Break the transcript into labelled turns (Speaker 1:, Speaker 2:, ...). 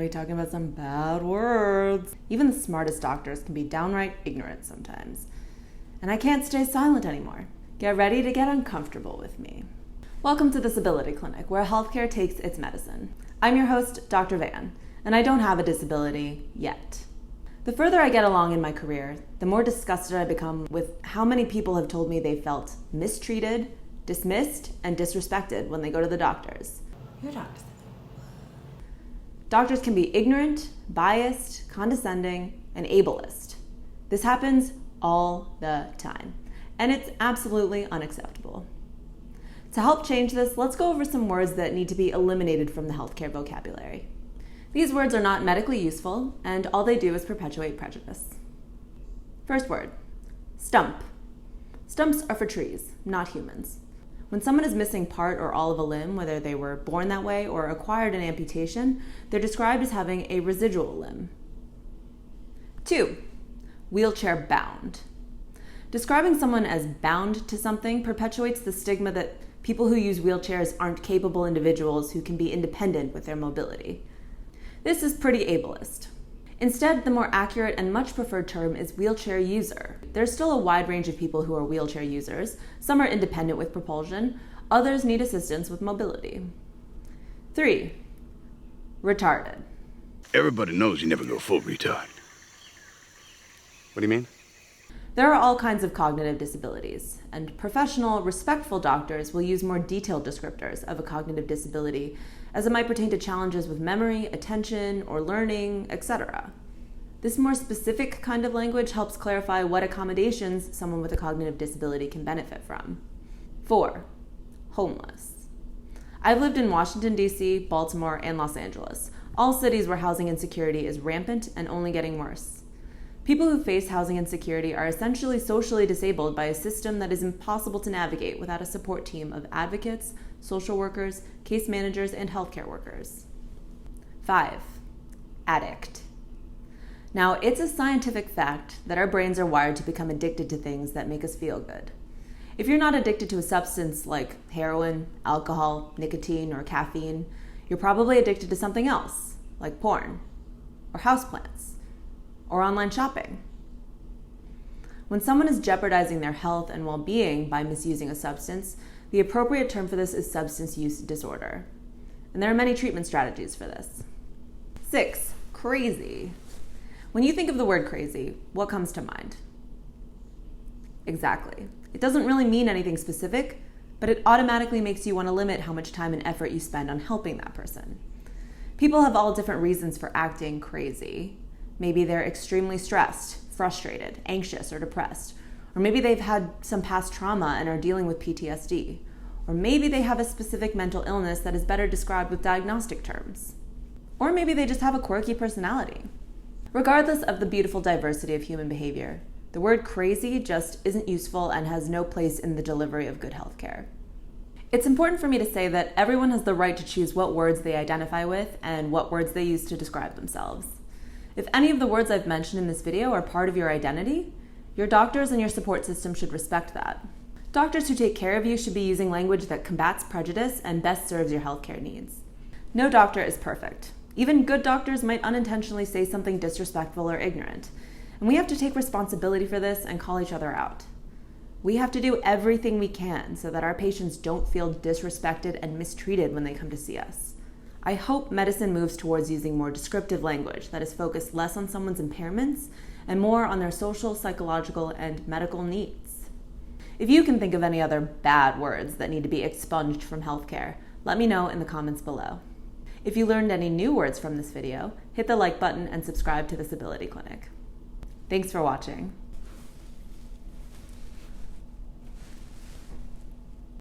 Speaker 1: be talking about some bad words. Even the smartest doctors can be downright ignorant sometimes. And I can't stay silent anymore. Get ready to get uncomfortable with me. Welcome to the Disability Clinic, where healthcare takes its medicine. I'm your host, Dr. Van, and I don't have a disability yet. The further I get along in my career, the more disgusted I become with how many people have told me they felt mistreated, dismissed, and disrespected when they go to the doctors. Your doctor's Doctors can be ignorant, biased, condescending, and ableist. This happens all the time, and it's absolutely unacceptable. To help change this, let's go over some words that need to be eliminated from the healthcare vocabulary. These words are not medically useful, and all they do is perpetuate prejudice. First word, stump. Stumps are for trees, not humans. When someone is missing part or all of a limb, whether they were born that way or acquired an amputation, they're described as having a residual limb. 2, wheelchair bound. Describing someone as bound to something perpetuates the stigma that people who use wheelchairs aren't capable individuals who can be independent with their mobility. This is pretty ableist. Instead, the more accurate and much preferred term is wheelchair user. There's still a wide range of people who are wheelchair users. Some are independent with propulsion, others need assistance with mobility. 3, retarded.
Speaker 2: Everybody knows you never go full retard. What do you mean?
Speaker 1: There are all kinds of cognitive disabilities, and professional, respectful doctors will use more detailed descriptors of a cognitive disability as it might pertain to challenges with memory, attention, or learning, etc. This more specific kind of language helps clarify what accommodations someone with a cognitive disability can benefit from. 4, homeless. I've lived in Washington, D.C., Baltimore, and Los Angeles, all cities where housing insecurity is rampant and only getting worse. People who face housing insecurity are essentially socially disabled by a system that is impossible to navigate without a support team of advocates, social workers, case managers, and healthcare workers. 5, addict. Now, it's a scientific fact that our brains are wired to become addicted to things that make us feel good. If you're not addicted to a substance like heroin, alcohol, nicotine, or caffeine, you're probably addicted to something else, like porn, or houseplants, or online shopping. When someone is jeopardizing their health and well-being by misusing a substance, the appropriate term for this is substance use disorder. And there are many treatment strategies for this. 6, crazy. When you think of the word crazy, what comes to mind? Exactly. It doesn't really mean anything specific, but it automatically makes you want to limit how much time and effort you spend on helping that person. People have all different reasons for acting crazy. Maybe they're extremely stressed, frustrated, anxious, or depressed. Or maybe they've had some past trauma and are dealing with PTSD. Or maybe they have a specific mental illness that is better described with diagnostic terms. Or maybe they just have a quirky personality. Regardless of the beautiful diversity of human behavior, the word crazy just isn't useful and has no place in the delivery of good healthcare. It's important for me to say that everyone has the right to choose what words they identify with and what words they use to describe themselves. If any of the words I've mentioned in this video are part of your identity, your doctors and your support system should respect that. Doctors who take care of you should be using language that combats prejudice and best serves your healthcare needs. No doctor is perfect. Even good doctors might unintentionally say something disrespectful or ignorant, and we have to take responsibility for this and call each other out. We have to do everything we can so that our patients don't feel disrespected and mistreated when they come to see us. I hope medicine moves towards using more descriptive language that is focused less on someone's impairments and more on their social, psychological, and medical needs. If you can think of any other bad words that need to be expunged from healthcare, let me know in the comments below. If you learned any new words from this video, hit the like button and subscribe to the Disability Clinic. Thanks for watching.